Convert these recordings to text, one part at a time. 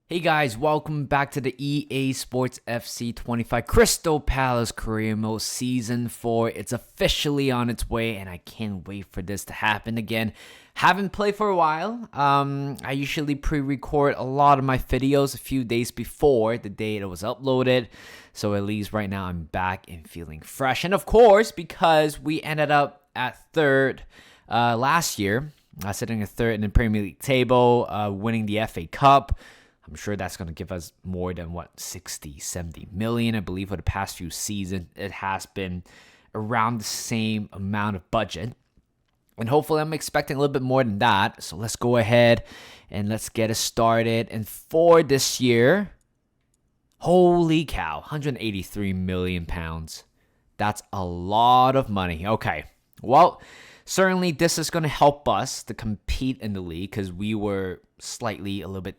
Hey guys, welcome back to the EA Sports FC 25 Crystal Palace Career Mode Season 4. It's officially on its way and I can't wait for this to happen again. Haven't played for a while. I usually pre-record a lot of my videos a few days before the day it was uploaded. So at least right now I'm back and feeling fresh. And of course, because we ended up at third last year, sitting at third in the Premier League table, winning the FA Cup. I'm sure that's going to give us more than 60, 70 million. I believe for the past few seasons, it has been around the same amount of budget. And hopefully I'm expecting a little bit more than that. So let's go ahead and let's get it started. And for this year, holy cow, 183 million pounds. That's a lot of money. Okay, well, certainly this is going to help us to compete in the league because we were slightly a little bit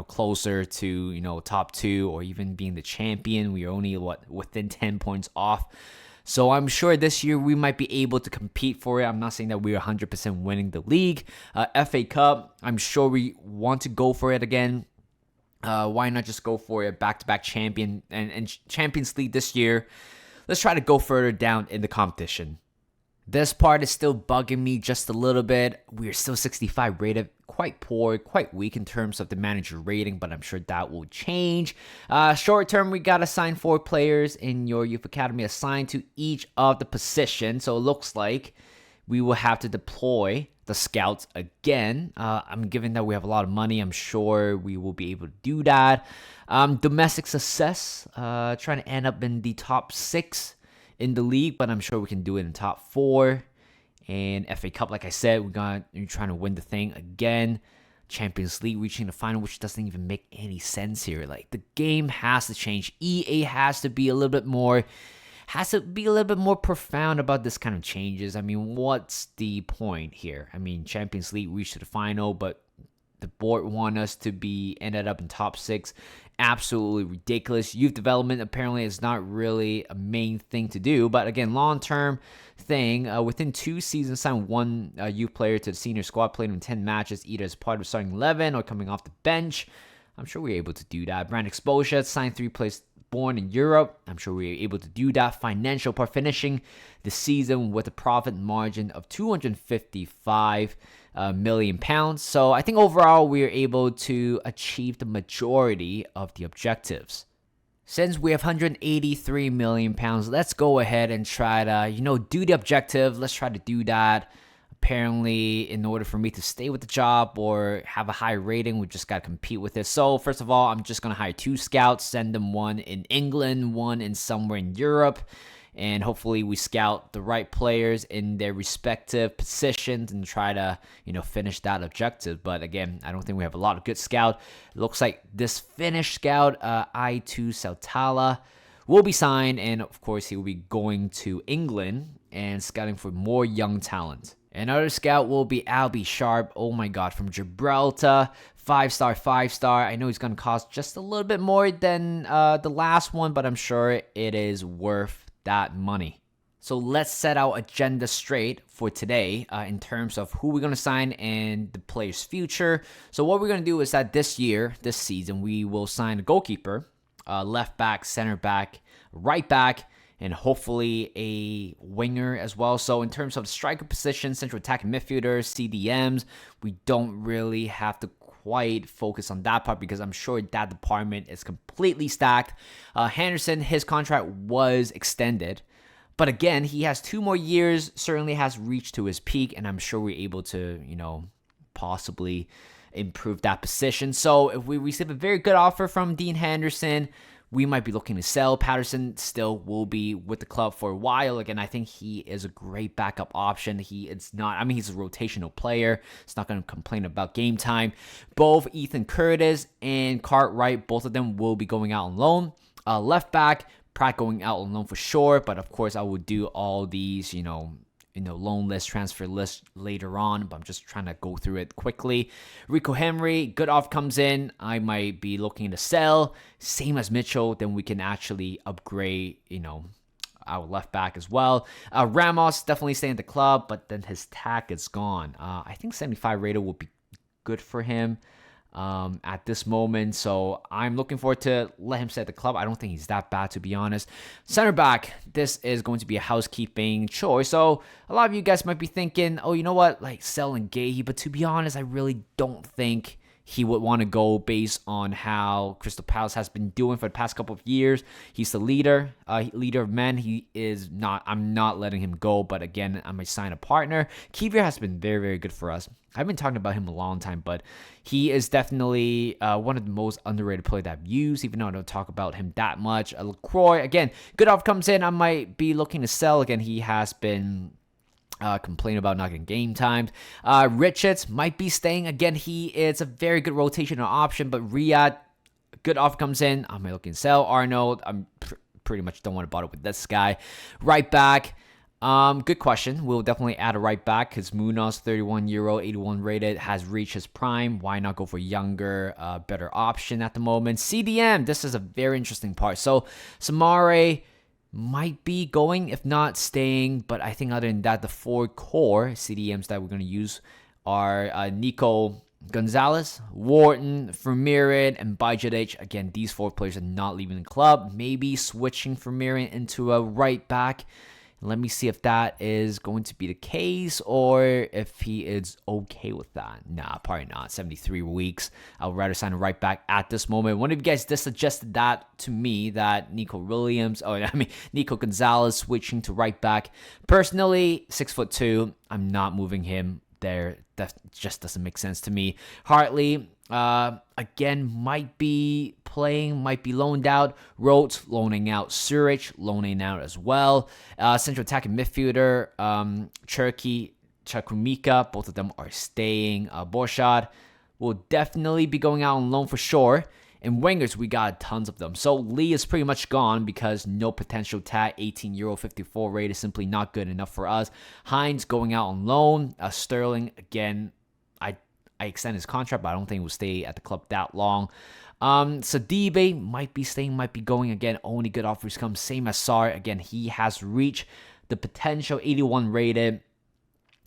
closer to, top two or even being the champion. We are only within 10 points off. So I'm sure this year we might be able to compete for it. I'm not saying that we're 100% winning the league. FA Cup, I'm sure we want to go for it again. Why not just go for a back-to-back champion and Champions League this year? Let's try to go further down in the competition. This part is still bugging me just a little bit. We're still 65 rated, quite poor, quite weak in terms of the manager rating, but I'm sure that will change. Short term, we got to sign 4 players in your youth academy assigned to each of the positions. So it looks like we will have to deploy the scouts again. I'm given that we have a lot of money. I'm sure we will be able to do that. Domestic success, trying to end up in the top 6 in the league, but I'm sure we can do it in top 4. And FA Cup, like I said, we're trying to win the thing again. Champions League reaching the final, which doesn't even make any sense here. Like, the game has to change. EA has to be a little bit more profound about this kind of changes. I mean, what's the point here? I mean, Champions League reached to the final, but the board want us to be ended up in top 6. Absolutely ridiculous. Youth development apparently is not really a main thing to do, but again, long-term thing. Within 2 seasons, sign 1 youth player to the senior squad, played in 10 matches, either as part of starting 11 or coming off the bench. I'm sure we're able to do that. Brand exposure, sign 3 players born in Europe. I'm sure we're able to do that. Financial part, finishing the season with a profit margin of 255 million pounds. So I think overall we are able to achieve the majority of the objectives. Since we have 183 million pounds, let's go ahead and try to, do the objective. Let's try to do that. Apparently, in order for me to stay with the job or have a high rating, we just got to compete with it. So first of all, I'm just going to hire 2 scouts, send them 1 in England, 1 in somewhere in Europe. And hopefully we scout the right players in their respective positions and try to, finish that objective. But again, I don't think we have a lot of good scout. It looks like this Finnish scout, I2 Sautala, will be signed. And of course, he will be going to England and scouting for more young talent. Another scout will be Albie Sharp. Oh my God, from Gibraltar. 5-star, 5-star. I know he's going to cost just a little bit more than the last one, but I'm sure it is worth that money. So let's set our agenda straight for today in terms of who we're going to sign and the player's future. So what we're going to do is that this season, we will sign a goalkeeper, left back, center back, right back, and hopefully a winger as well. So in terms of the striker position, central attacking midfielders, CDMs, we don't really have to quite focus on that part because I'm sure that department is completely stacked. Henderson, his contract was extended. But again, he has 2 more years, certainly has reached to his peak, and I'm sure we're able to, possibly improve that position. So if we receive a very good offer from Dean Henderson, we might be looking to sell. Patterson still will be with the club for a while. Again, I think he is a great backup option. He's a rotational player. He's not going to complain about game time. Both Ethan Curtis and Cartwright, both of them will be going out on loan. Left back, Pratt going out on loan for sure. But of course, I will do all these, loan list, transfer list later on, but I'm just trying to go through it quickly. Rico Henry, good off comes in. I might be looking to sell. Same as Mitchell, then we can actually upgrade, our left back as well. Ramos definitely staying at the club, but then his tag is gone. I think 75 rated will be good for him. at this moment. So I'm looking forward to let him stay at the club. I don't think he's that bad, to be honest. Center back, this is going to be a housekeeping choice. So a lot of you guys might be thinking, oh, you know what, like selling Gahey. But to be honest, I really don't think he would want to go based on how Crystal Palace has been doing for the past couple of years. He's the leader of men. He is not. I'm not letting him go. But again, I might sign a partner. Kivior has been very, very good for us. I've been talking about him a long time, but he is definitely one of the most underrated players that I've used, even though I don't talk about him that much. LaCroix, again, good offer comes in. I might be looking to sell. Again, he has been complain about not getting game times. Richards might be staying. Again, he is a very good rotational option, but Riyad, good offer comes in. I might look and sell. Arnold, I'm pretty much don't want to bother with this guy. Right back. Good question. We'll definitely add a right back because Munoz, 31 euro, 81 rated, has reached his prime. Why not go for younger, better option at the moment? CDM, this is a very interesting part. So Samare might be going, if not staying, but I think other than that, the four core CDMs that we're going to use are Nico Gonzalez, Wharton, Vermeeren, and Bajadic. Again, these four players are not leaving the club. Maybe switching Vermeeren into a right back. Let me see if that is going to be the case or if he is okay with that. Nah, probably not. 73 weeks. I would rather sign a right back at this moment. One of you guys just suggested that to me, that Nico Gonzalez switching to right back. Personally, 6'2". I'm not moving him there. That just doesn't make sense to me. Hartley, again, might be playing, might be loaned out. Rhodes loaning out. Zurich loaning out as well. Central attacking midfielder, Cherky, Chakrumika, both of them are staying. Borshad will definitely be going out on loan for sure. And wingers, we got tons of them. So Lee is pretty much gone because no potential tag. 18 euro, 54 rate is simply not good enough for us. Hines going out on loan. Sterling, again, I extend his contract, but I don't think he will stay at the club that long. Sadibe might be staying, might be going. Again, only good offers come. Same as Sar. Again, he has reached the potential, 81 rated.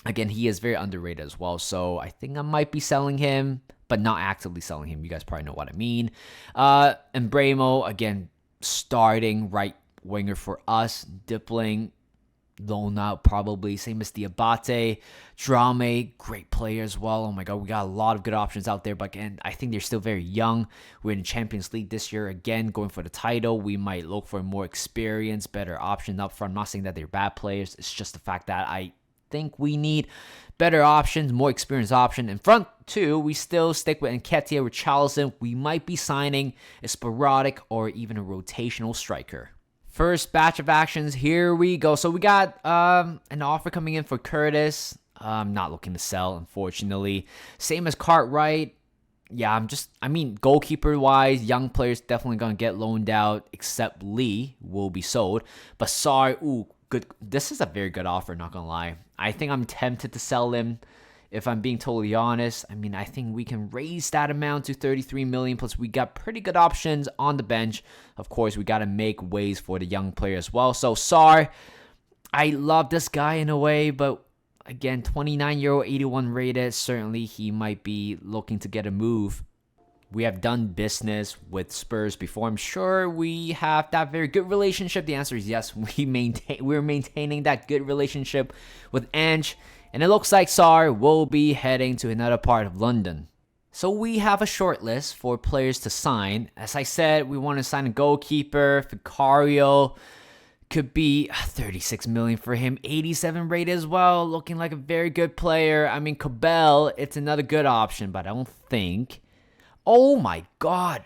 Again, he is very underrated as well. So I think I might be selling him, but not actively selling him. You guys probably know what I mean. And Bremo, again, starting right winger for us. Dipling, loan out probably. Same as Diabate. Drame, great player as well. Oh my god, we got a lot of good options out there. But again, I think they're still very young. We're in the Champions League this year. Again, going for the title. We might look for a more experienced, better option up front. I'm not saying that they're bad players. It's just the fact that I think we need better options, more experienced option. In front two, we still stick with Nketiah, with Richarlison. We might be signing a sporadic or even a rotational striker. First batch of actions, here we go. So we got an offer coming in for Curtis. I'm not looking to sell, unfortunately. Same as Cartwright. Yeah, goalkeeper-wise, young players definitely going to get loaned out, except Lee will be sold. But sorry, good. This is a very good offer, not going to lie. I think I'm tempted to sell him, if I'm being totally honest. I think we can raise that amount to 33 million, plus we got pretty good options on the bench. Of course, we got to make ways for the young player as well. So, Sar, I love this guy in a way, but again, 29 euro, 81 rated. Certainly, he might be looking to get a move. We have done business with Spurs before. I'm sure we have that very good relationship. The answer is yes. We're maintaining that good relationship with Ange. And it looks like Sar will be heading to another part of London. So we have a short list for players to sign. As I said, we want to sign a goalkeeper. Vicario could be 36 million for him. 87 rate as well. Looking like a very good player. Cabell, it's another good option, but I don't think. Oh my god.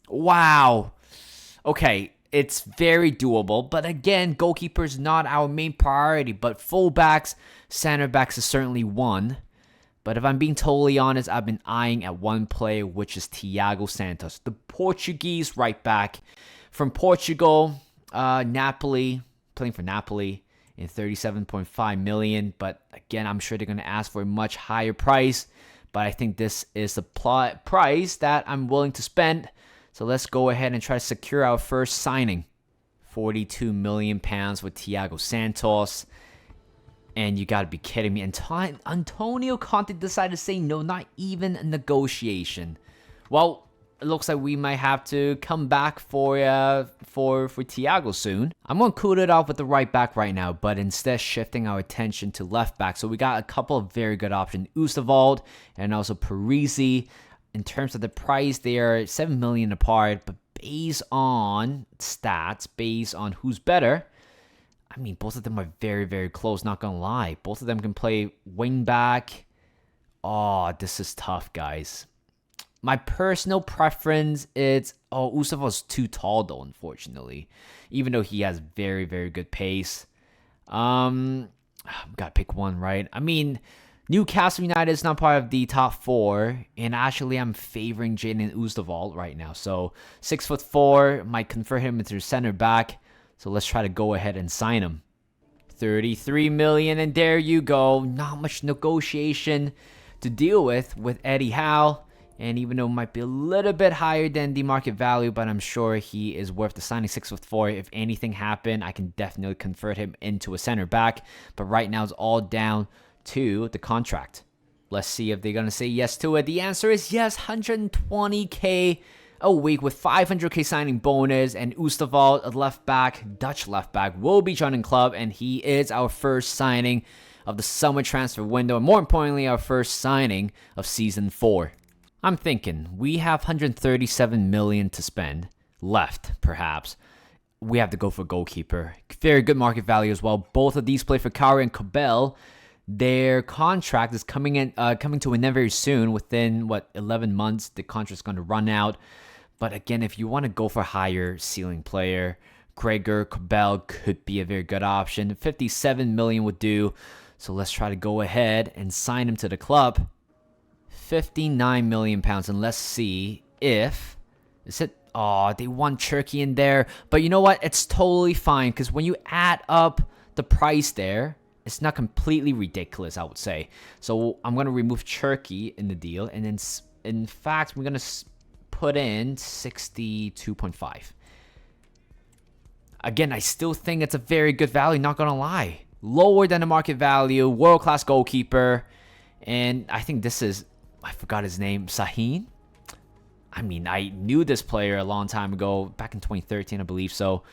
Wow. Okay, it's very doable. But again, goalkeeper's not our main priority. But fullbacks, center backs is certainly one. But if I'm being totally honest, I've been eyeing at one player, which is Thiago Santos, the Portuguese right back from Portugal, Napoli, playing for Napoli in 37.5 million. But again, I'm sure they're going to ask for a much higher price. But I think this is the price that I'm willing to spend. So let's go ahead and try to secure our first signing. £42 million with Thiago Santos. And you gotta be kidding me. Antonio Conte decided to say no, not even a negotiation. Well, it looks like we might have to come back for Thiago soon. I'm gonna cool it off with the right back right now, but instead shifting our attention to left back. So we got a couple of very good options, Oosterwolde and also Parisi. In terms of the price, they are 7 million apart, but based on stats, based on who's better, I mean, both of them are very, very close, not gonna lie. Both of them can play wing back. Oh, this is tough, guys. My personal preference is, Ustava's too tall though, unfortunately. Even though he has very, very good pace. Gotta pick one, right? I mean, Newcastle United is not part of the top 4, and actually I'm favoring Jadon Oosterwolde right now. So 6'4", might convert him into center back. So let's try to go ahead and sign him. 33 million, and there you go. Not much negotiation to deal with Eddie Howe. And even though it might be a little bit higher than the market value, but I'm sure he is worth the signing. 6'4". If anything happened, I can definitely convert him into a center back. But right now it's all down to the contract. Let's see if they're going to say yes to it. The answer is yes, 120k a week with 500k signing bonus. And Oosterwolde, a left back, Dutch left back, will be joining club. And he is our first signing of the summer transfer window. And more importantly, our first signing of season 4. I'm thinking we have 137 million to spend left, perhaps. We have to go for goalkeeper. Very good market value as well. Both of these play for Kari and Kobel. Their contract is coming to an end very soon. Within 11 months, the contract is going to run out. But again, if you want to go for a higher ceiling player, Gregor Kobel could be a very good option. 57 million would do. So let's try to go ahead and sign him to the club. 59 million pounds, and let's see if they want Turkey in there, but you know what, it's totally fine because when you add up the price there, it's not completely ridiculous, I would say. So I'm gonna remove Turkey in the deal, and then in fact we're gonna put in 62.5. Again, I still think it's a very good value, not gonna lie. Lower than the market value, world-class goalkeeper, and I think this is, I forgot his name, Sahin? I mean, I knew this player a long time ago, back in 2013, I believe so.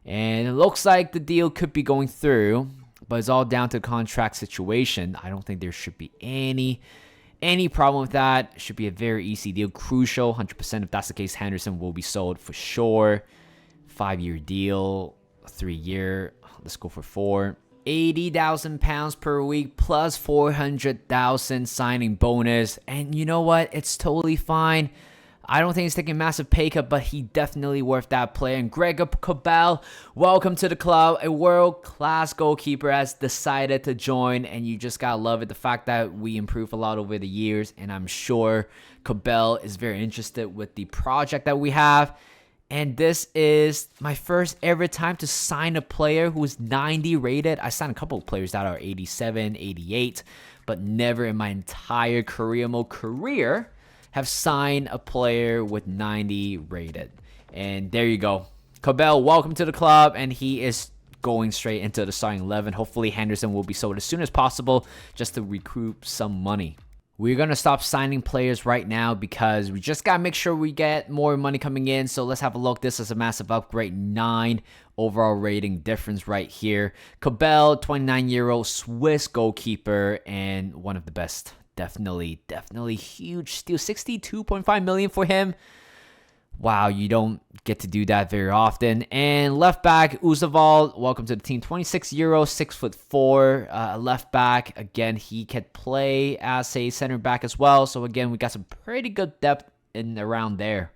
And it looks like the deal could be going through, but it's all down to the contract situation. I don't think there should be any problem with that. It should be a very easy deal. Crucial, 100%. If that's the case, Henderson will be sold for sure. 5-year deal, 3-year. Let's go for 4. 80,000 pounds per week plus 400,000 signing bonus. And you know what? It's totally fine. I don't think he's taking a massive pay cut, but he definitely worth that player. And Gregor Kobel, welcome to the club. A world-class goalkeeper has decided to join, and you just gotta love it. The fact that we improved a lot over the years, and I'm sure Kobel is very interested with the project that we have. And this is my first ever time to sign a player who is 90 rated. I signed a couple of players that are 87, 88, but never in my entire career mode career have signed a player with 90 rated. And there you go. Kobel, welcome to the club, and he is going straight into the starting 11. Hopefully Henderson will be sold as soon as possible just to recoup some money. We're going to stop signing players right now because we just got to make sure we get more money coming in. So let's have a look. This is a massive upgrade. 9 overall rating difference right here. Kobel, 29-year-old Swiss goalkeeper and one of the best. Definitely huge steal. 62.5 million for him. Wow, you don't get to do that very often. And left back, Oosterwolde, welcome to the team. 26-year-old, 6'4", left back. Again, he can play as a center back as well. So again, we got some pretty good depth in around there.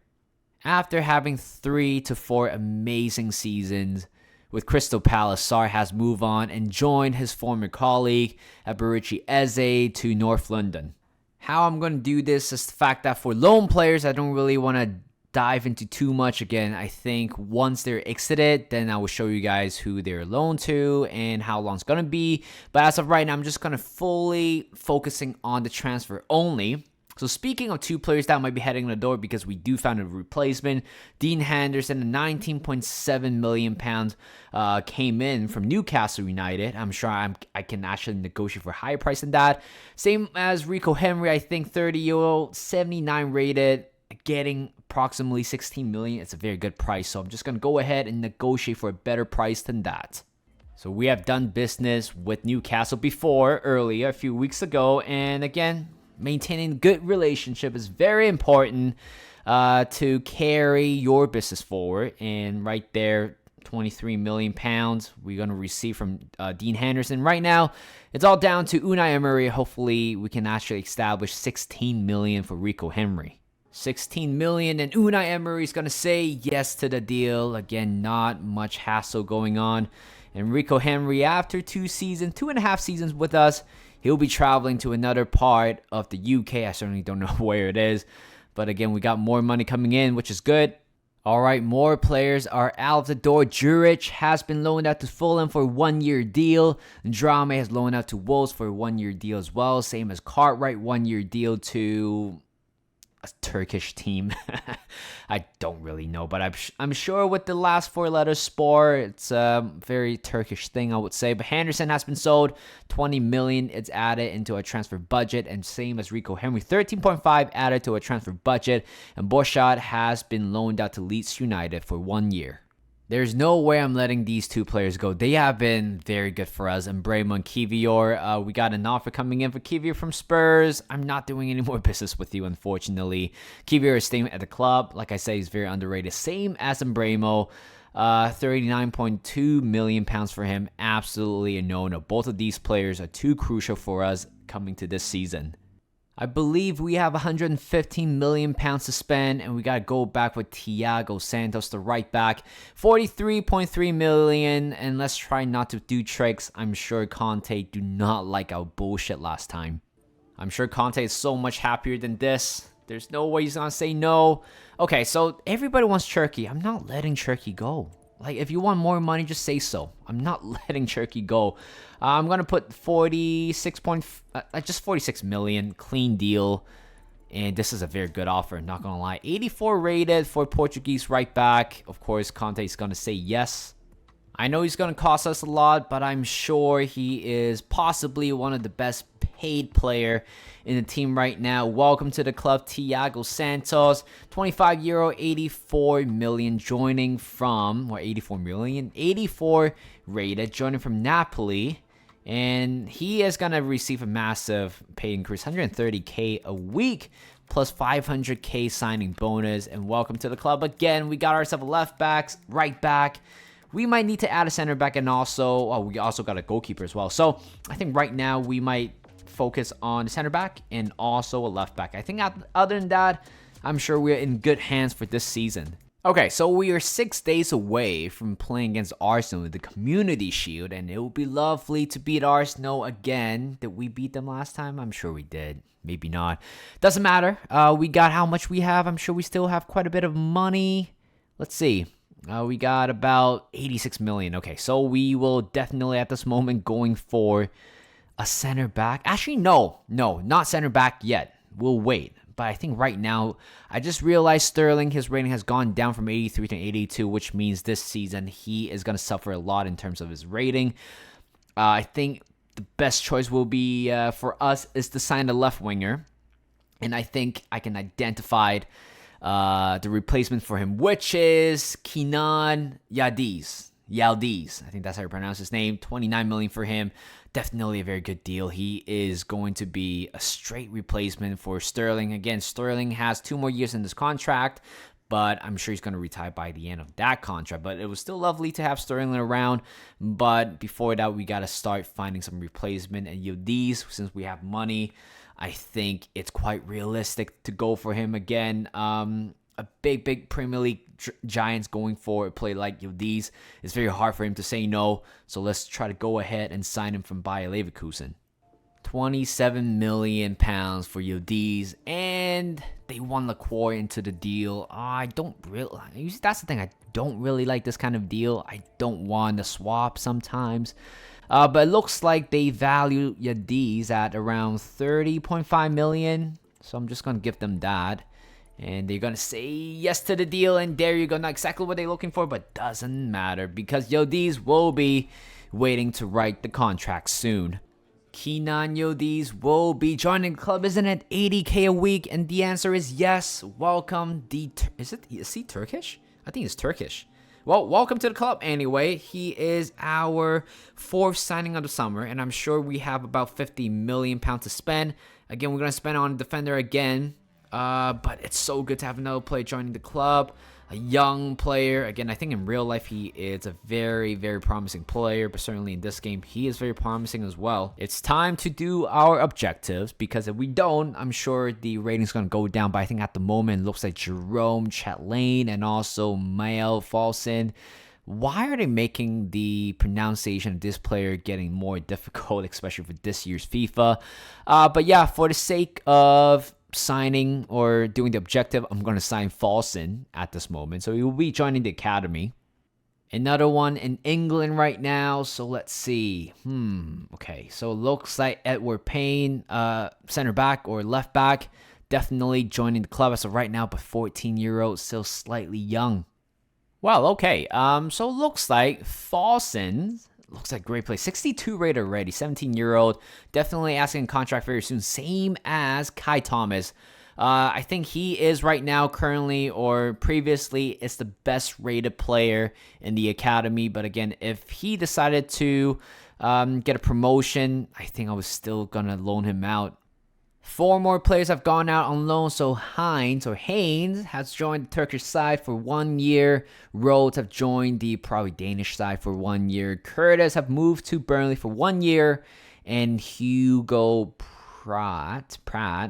After having 3 to 4 amazing seasons with Crystal Palace, Sarr has moved on and joined his former colleague at Burichi Eze to North London. How I'm going to do this is the fact that for loan players, I don't really want to dive into too much. Again, I think once they're exited, then I will show you guys who they're loaned to and how long it's going to be. But as of right now, I'm just going to fully focusing on the transfer only. So speaking of two players that might be heading in the door because we do find a replacement, Dean Henderson, a 19.7 million pounds, came in from Newcastle United. I'm sure I can actually negotiate for a higher price than that. Same as Rico Henry, I think 30-year-old, 79 rated, getting approximately 16 million. It's a very good price, so I'm just gonna go ahead and negotiate for a better price than that. So we have done business with Newcastle before, earlier, a few weeks ago, and again, maintaining good relationship is very important to carry your business forward. And right there, 23 million pounds we're going to receive from Dean Henderson. Right now, it's all down to Unai Emery. Hopefully, we can actually establish 16 million for Rico Henry. 16 million, and Unai Emery is going to say yes to the deal. Again, not much hassle going on. And Rico Henry, after 2.5 seasons with us, he'll be traveling to another part of the UK. I certainly don't know where it is. But again, we got more money coming in, which is good. All right, more players are out of the door. Juric has been loaned out to Fulham for a 1-year deal. Drame has loaned out to Wolves for a 1-year deal as well. Same as Cartwright, 1-year deal to a Turkish team. I don't really know, but I'm sure with the last 4 letters Spor, it's a very Turkish thing, I would say. But Henderson has been sold, 20 million. It's added into a transfer budget, and same as Rico Henry, 13.5 added to a transfer budget. And Borshad has been loaned out to Leeds United for 1 year. There's no way I'm letting these two players go. They have been very good for us. And Mbeumo and Kivior, we got an offer coming in for Kivior from Spurs. I'm not doing any more business with you, unfortunately. Kivior is staying at the club. Like I say, he's very underrated. Same as Mbeumo. 39.2 million pounds for him. Absolutely a no-no. Both of these players are too crucial for us coming to this season. I believe we have 115 million pounds to spend, and we got to go back with Thiago Santos, the right back. 43.3 million, and let's try not to do tricks. I'm sure Conte do not like our bullshit last time. I'm sure Conte is so much happier than this. There's no way he's going to say no. Okay, so everybody wants Cherki. I'm not letting Cherki go. Like, if you want more money, just say so. I'm not letting Cherki go. I'm going to put 46 million, clean deal. And this is a very good offer, not going to lie. 84 rated for Portuguese right back. Of course, Conte is going to say yes. I know he's going to cost us a lot, but I'm sure he is possibly one of the best paid player in the team right now. Welcome to the club, Thiago Santos. 25-year-old, 84 million, joining from, or 84 million? 84 rated, joining from Napoli. And he is going to receive a massive pay increase, 130K a week, plus 500K signing bonus. And welcome to the club again. We got ourselves a left back, right back. We might need to add a center back, and also, we also got a goalkeeper as well. So I think right now we might focus on center back and also a left back. I think other than that, I'm sure we're in good hands for this season. Okay, so we are 6 days away from playing against Arsenal in the Community Shield, and it would be lovely to beat Arsenal again. Did we beat them last time? I'm sure we did. Maybe not. Doesn't matter. We got how much we have. I'm sure we still have quite a bit of money. Let's see. We got about 86 million. Okay, so we will definitely at this moment going for a center back. Actually, no, not center back yet. We'll wait. But I think right now, I just realized Sterling, his rating has gone down from 83 to 82, which means this season he is going to suffer a lot in terms of his rating. I think the best choice will be for us is to sign a left winger. And I think I can identify the replacement for him, which is Kenan Yildiz. I think that's how you pronounce his name. 29 million for him. Definitely a very good deal. He is going to be a straight replacement for Sterling. Again, Sterling has 2 more years in this contract, but I'm sure he's going to retire by the end of that contract. But it was still lovely to have Sterling around. But before that, we got to start finding some replacement. And Yildiz, since we have money, I think it's quite realistic to go for him again. A big Premier League Giants going for a play like Yildiz. It's very hard for him to say no. So let's try to go ahead and sign him from Bayer Leverkusen. 27 million pounds for Yildiz, and they won Lacroix into the deal. I don't really. That's the thing. I don't really like this kind of deal. I don't want to swap sometimes. But it looks like they value Yildiz at around 30.5 million. So I'm just going to give them that. And they're going to say yes to the deal. And there you go. Not exactly what they're looking for, but doesn't matter. Because Yildiz will be waiting to write the contract soon. Kenan Yildiz will be joining the club, isn't it? 80K a week. And the answer is yes. Welcome. Is he Turkish? I think he's Turkish. Well, welcome to the club anyway. He is our 4th signing of the summer. And I'm sure we have about £50 million to spend. Again, we're going to spend on a defender again. But it's so good to have another player joining the club. A young player. Again, I think in real life he is a very, very promising player. But certainly in this game, he is very promising as well. It's time to do our objectives. Because if we don't, I'm sure the rating's going to go down. But I think at the moment, it looks like Jerome Chatelain and also Mael Falson. Why are they making the pronunciation of this player getting more difficult, especially for this year's FIFA? But yeah, for the sake of signing or doing the objective, I'm going to sign Falson at this moment. So he will be joining the academy. Another one in England right now. So let's see. Okay, so it looks like Edward Payne, center back or left back, definitely joining the club as of right now, but 14-year-old, still slightly young. Well, okay. So it looks like Falson, looks like great play. 62 rated already, 17-year-old. Definitely asking a contract very soon. Same as Kai Thomas. I think he is right now currently or previously is the best rated player in the academy. But again, if he decided to get a promotion, I think I was still going to loan him out. 4 more players have gone out on loan. So Haynes has joined the Turkish side for 1 year. Rhodes have joined the probably Danish side for 1 year. Curtis have moved to Burnley for 1 year. And Hugo Pratt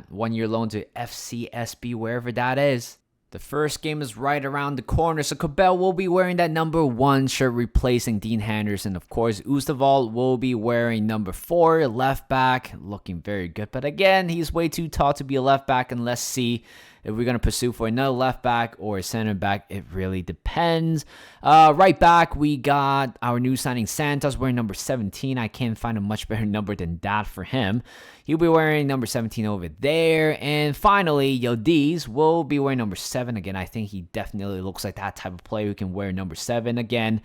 1 year loan to FCSB, wherever that is. The first game is right around the corner, so Cabell will be wearing that number 1 shirt, replacing Dean Henderson. Of course, Ustaval will be wearing number 4, left back, looking very good. But again, he's way too tall to be a left back, and let's see if we're going to pursue for another left back or a center back. It really depends. Right back, we got our new signing Santos wearing number 17. I can't find a much better number than that for him. He'll be wearing number 17 over there. And finally, Yildiz will be wearing number 7. Again, I think he definitely looks like that type of player who can wear number 7 again.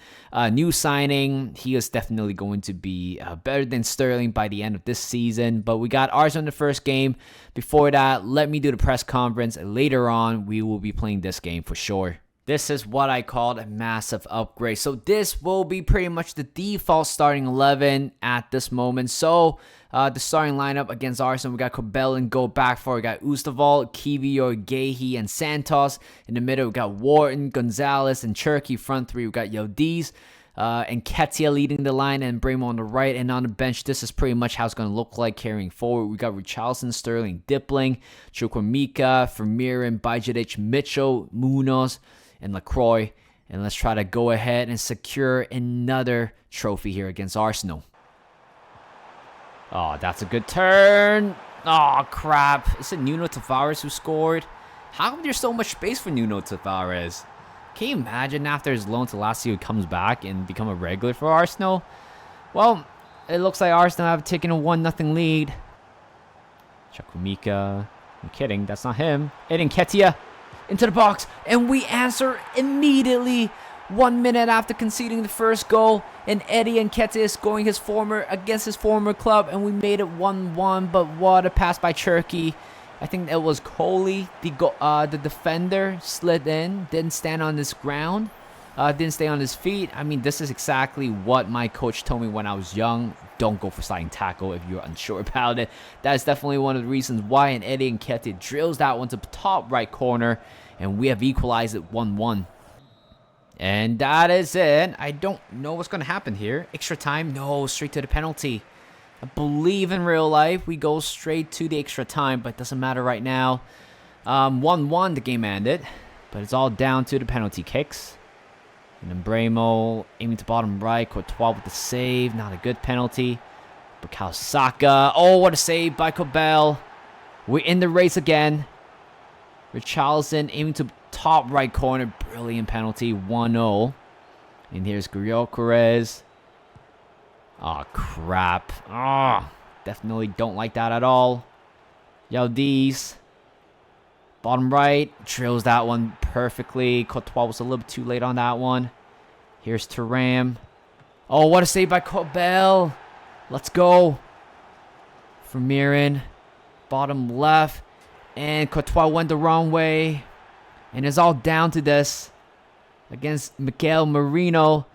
New signing. He is definitely going to be better than Sterling by the end of this season. But we got Arsenal in the first game. Before that, let me do the press conference. Later on, we will be playing this game for sure. This is what I called a massive upgrade. So this will be pretty much the default starting 11 at this moment. So the starting lineup against Arsenal, we got Cabell and go back four. We got Ustaval, Kiwior, Gehi, and Santos. In the middle, we got Wharton, Gonzalez, and Cherki. Front 3, we got Yildiz and Ketia leading the line, and Bremo on the right. And on the bench, this is pretty much how it's going to look like carrying forward. We got Richarlison, Sterling, Dipling, Chukwuemeka, Vermeeren, Bajcetic, Mitchell, Munoz, and LaCroix. And let's try to go ahead and secure another trophy here against Arsenal. Oh, that's a good turn. Oh, crap. Is it Nuno Tavares who scored? How come there's so much space for Nuno Tavares? Can you imagine after his loan to Lazio, he comes back and become a regular for Arsenal? Well, it looks like Arsenal have taken a 1-0 lead. Chukwuemeka. I'm kidding. That's not him. Eden Ketia into the box. And we answer immediately 1 minute after conceding the first goal. And Eddie Nketiah is scoring against his former club. And we made it 1-1. But what a pass by Cherki. I think it was Coley, the defender, slid in, didn't stand on his ground, didn't stay on his feet. I mean, this is exactly what my coach told me when I was young. Don't go for sliding tackle if you're unsure about it. That is definitely one of the reasons why. And Eddie Nketiah drills that one to the top right corner, and we have equalized it 1-1. And that is it. I don't know what's going to happen here. Extra time? No, straight to the penalty. I believe in real life we go straight to the extra time, but it doesn't matter right now. 1-1 the game ended, but it's all down to the penalty kicks. And then Bremo aiming to bottom right, Courtois with the save, not a good penalty. Bukayo Saka, oh what a save by Cabell. We're in the race again. Richarlison aiming to top right corner, brilliant penalty, 1-0. And here's Gyökeres. Oh, crap. Oh, definitely don't like that at all. Yildiz. Bottom right, drills that one perfectly. Courtois was a little bit too late on that one. Here's Thuram. Oh, what a save by Kobel. Let's go. Vermeeren. Bottom left. And Courtois went the wrong way. And it's all down to this. Against Miguel Merino.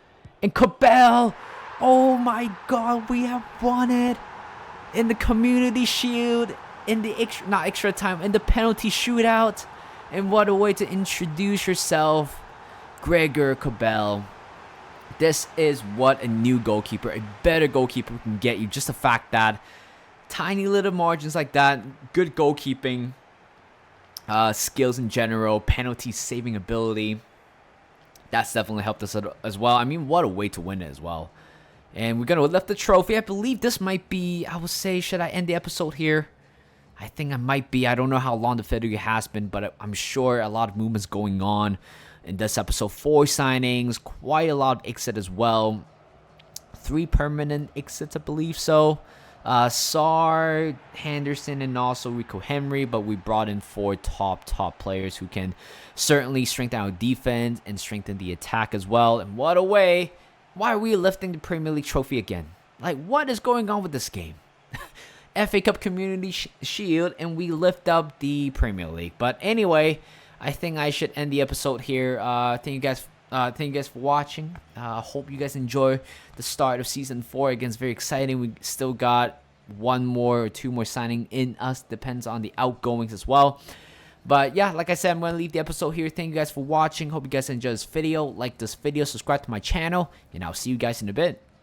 And Kobel. Oh my God, we have won it. In the Community Shield. In the extra time. In the penalty shootout. And what a way to introduce yourself. Gregor Kobel. This is what a new goalkeeper, a better goalkeeper can get you. Just the fact that tiny little margins like that, good goalkeeping, skills in general, penalty saving ability, that's definitely helped us as well. I mean, what a way to win it as well. And we're going to lift the trophy. I believe this might be, I would say, should I end the episode here? I think I might be. I don't know how long the video has been, but I'm sure a lot of movements going on in this episode. 4 signings, quite a lot of exit as well. 3 permanent exits, I believe so. Sarr, Henderson, and also Rico Henry, but we brought in 4 top players who can certainly strengthen our defense and strengthen the attack as well. And what a way! Why are we lifting the Premier League trophy again? Like, what is going on with this game? FA Cup Community Shield, and we lift up the Premier League. But anyway, I think I should end the episode here. Thank you guys for watching. Hope you guys enjoy the start of season 4. Again, it's very exciting. We still got 1 more or 2 more signing in us. Depends on the outgoings as well. But yeah, like I said, I'm going to leave the episode here. Thank you guys for watching. Hope you guys enjoyed this video. Like this video, subscribe to my channel, and I'll see you guys in a bit.